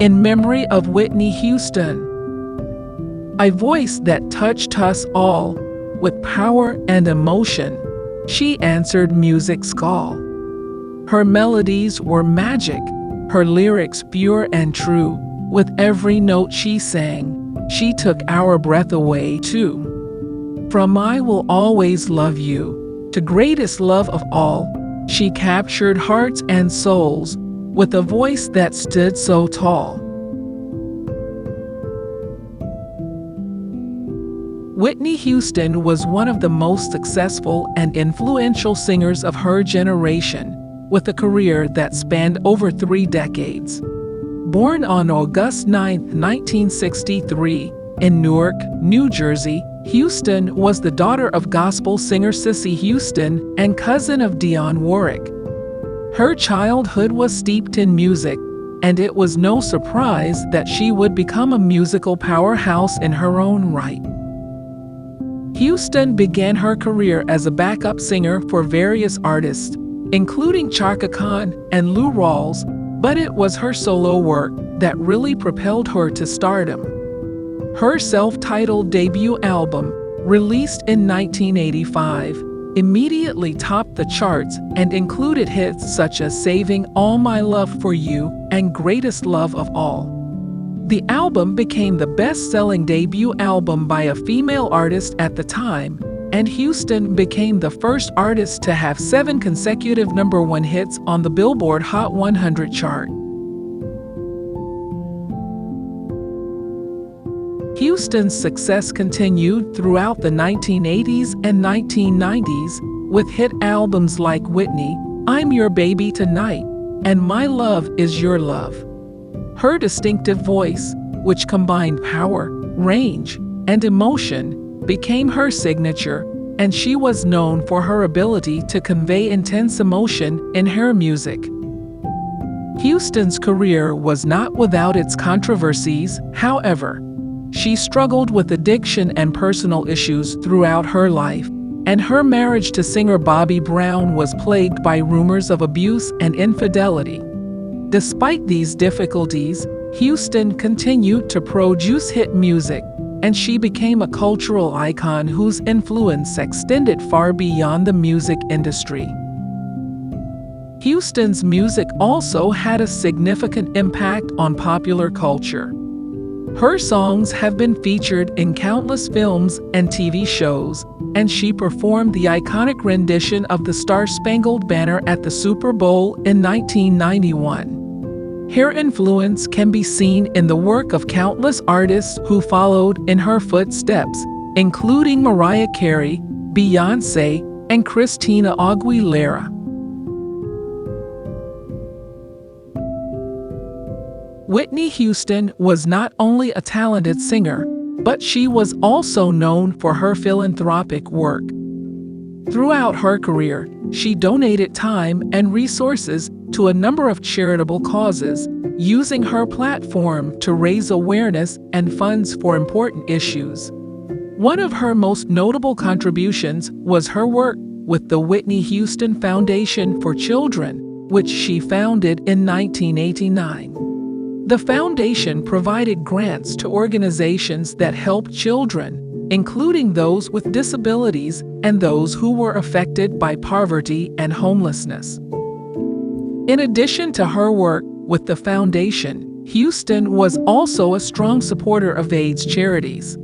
in memory of Whitney Houston. A voice that touched us all with power and emotion, she answered music's call. Her melodies were magic, her lyrics pure and true. With every note she sang, she took our breath away too. From "I Will Always Love You" to "Greatest Love of All," she captured hearts and souls with a voice that stood so tall. Whitney Houston was one of the most successful and influential singers of her generation, with a career that spanned over 3 decades. Born on August 9, 1963, in Newark, New Jersey, Houston was the daughter of gospel singer Cissy Houston and cousin of Dionne Warwick. Her childhood was steeped in music, and it was no surprise that she would become a musical powerhouse in her own right. Houston began her career as a backup singer for various artists, including Chaka Khan and Lou Rawls, but it was her solo work that really propelled her to stardom. Her self-titled debut album, released in 1985, immediately topped the charts and included hits such as "Saving All My Love for You" and "Greatest Love of All." The album became the best-selling debut album by a female artist at the time, and Houston became the first artist to have 7 consecutive #1 hits on the Billboard Hot 100 chart. Houston's success continued throughout the 1980s and 1990s, with hit albums like "Whitney," "I'm Your Baby Tonight," and "My Love Is Your Love." Her distinctive voice, which combined power, range, and emotion, became her signature, and she was known for her ability to convey intense emotion in her music. Houston's career was not without its controversies, however. She struggled with addiction and personal issues throughout her life, and her marriage to singer Bobby Brown was plagued by rumors of abuse and infidelity. Despite these difficulties, Houston continued to produce hit music, and she became a cultural icon whose influence extended far beyond the music industry. Houston's music also had a significant impact on popular culture. Her songs have been featured in countless films and TV shows, and she performed the iconic rendition of the Star-Spangled Banner at the Super Bowl in 1991. Her influence can be seen in the work of countless artists who followed in her footsteps, including Mariah Carey, Beyoncé, and Christina Aguilera. Whitney Houston was not only a talented singer, but she was also known for her philanthropic work. Throughout her career, she donated time and resources to a number of charitable causes, using her platform to raise awareness and funds for important issues. One of her most notable contributions was her work with the Whitney Houston Foundation for Children, which she founded in 1989. The foundation provided grants to organizations that helped children, including those with disabilities and those who were affected by poverty and homelessness. In addition to her work with the foundation, Houston was also a strong supporter of AIDS charities.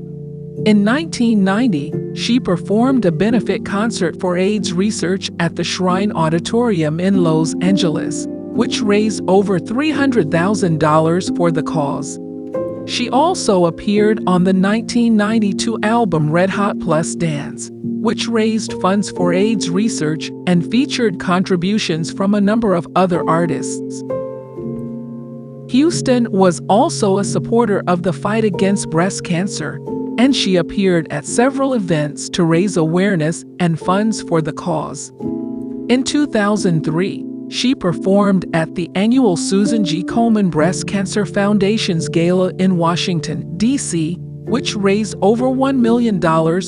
In 1990, she performed a benefit concert for AIDS research at the Shrine Auditorium in Los Angeles, which raised over $300,000 for the cause. She also appeared on the 1992 album Red Hot Plus Dance, which raised funds for AIDS research and featured contributions from a number of other artists. Houston was also a supporter of the fight against breast cancer, and she appeared at several events to raise awareness and funds for the cause. In 2003, she performed at the annual Susan G. Komen Breast Cancer Foundation's gala in Washington, D.C., which raised over $1 million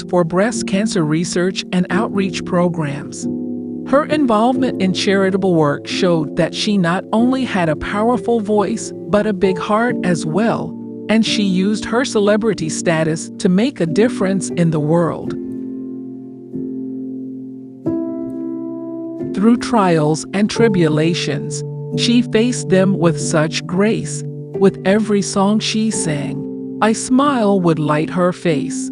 for breast cancer research and outreach programs. Her involvement in charitable work showed that she not only had a powerful voice, but a big heart as well, and she used her celebrity status to make a difference in the world. Through trials and tribulations, she faced them with such grace. With every song she sang, a smile would light her face.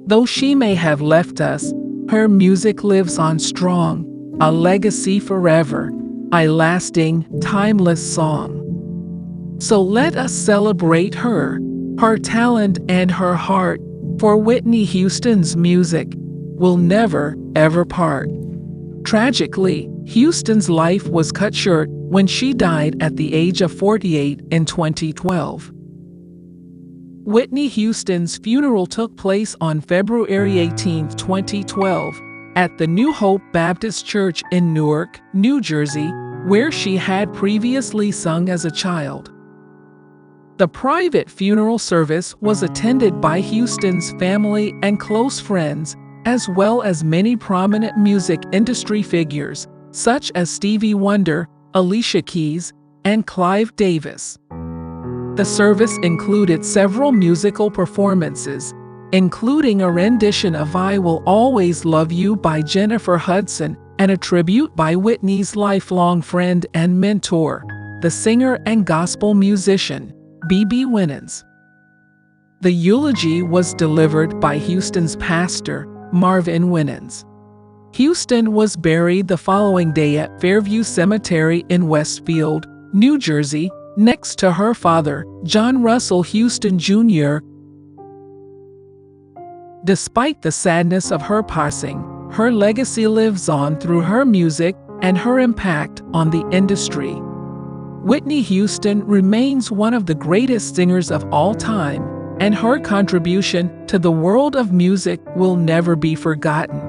Though she may have left us, her music lives on strong, a legacy forever, a lasting, timeless song. So let us celebrate her talent and her heart, for Whitney Houston's music will never, ever part. Tragically, Houston's life was cut short when she died at the age of 48 in 2012. Whitney Houston's funeral took place on February 18, 2012, at the New Hope Baptist Church in Newark, New Jersey, where she had previously sung as a child. The private funeral service was attended by Houston's family and close friends, as well as many prominent music industry figures, such as Stevie Wonder, Alicia Keys, and Clive Davis. The service included several musical performances, including a rendition of I Will Always Love You by Jennifer Hudson and a tribute by Whitney's lifelong friend and mentor, the singer and gospel musician, B.B. Winans. The eulogy was delivered by Houston's pastor, Marvin Winans. Houston was buried the following day at Fairview Cemetery in Westfield, New Jersey, next to her father, John Russell Houston Jr. Despite the sadness of her passing, her legacy lives on through her music and her impact on the industry. Whitney Houston remains one of the greatest singers of all time, and her contribution to the world of music will never be forgotten.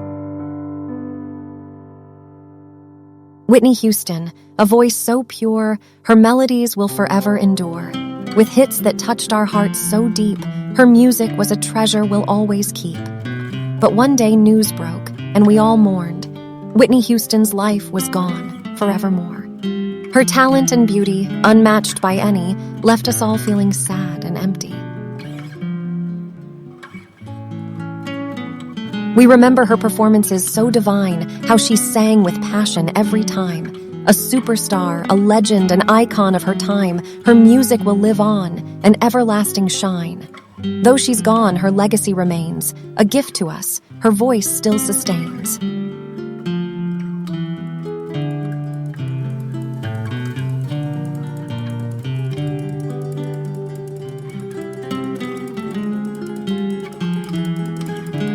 Whitney Houston, a voice so pure, her melodies will forever endure. With hits that touched our hearts so deep, her music was a treasure we'll always keep. But one day news broke, and we all mourned. Whitney Houston's life was gone, forevermore. Her talent and beauty, unmatched by any, left us all feeling sad and empty. We remember her performances so divine, how she sang with passion every time. A superstar, a legend, an icon of her time, her music will live on, an everlasting shine. Though she's gone, her legacy remains, a gift to us, her voice still sustains.